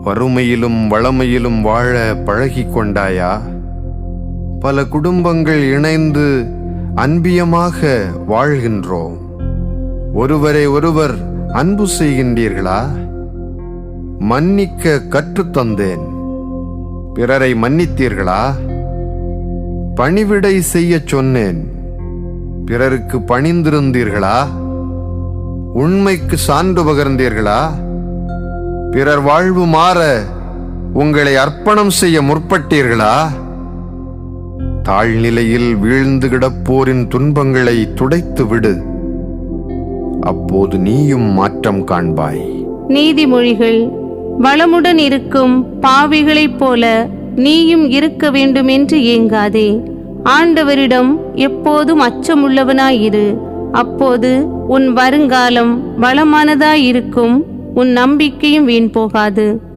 வறுமையிலும் வளமையிலும் வாழ பழகிக் கொண்டாயா? பல குடும்பங்கள் இணைந்து அன்பியமாக வாழ்கின்றோம். ஒருவரை ஒருவர் அன்பு செய்கின்றீர்களா? மன்னிக்க கற்றுத்தந்தேன். பிறரை மன்னித்தீர்களா? பணிவிடை செய்யச் சொன்னேன். பிறருக்கு பணிந்திருந்தீர்களா? உண்மைக்கு சான்று பகர்ந்தீர்களா? பிறர் வாழ்வு மாற உங்களை அர்ப்பணம் செய்ய முற்பட்டீர்களா? தாழ்நிலையில் வீழ்ந்து கிடப்போரின் துன்பங்களை துடைத்து விடு. அப்போது நீயும் மாற்றம் காண்பாய். நீதிமொழிகள். வளமுடன் இருக்கும் பாவிகளைப் போல நீயும் இருக்க வேண்டுமென்று ஏங்காதே. ஆண்டவரிடம் எப்போதும் அச்சமுள்ளவனாயிரு. அப்போது உன் வருங்காலம் வளமானதாயிருக்கும். உன் நம்பிக்கையும் வீண் போகாது.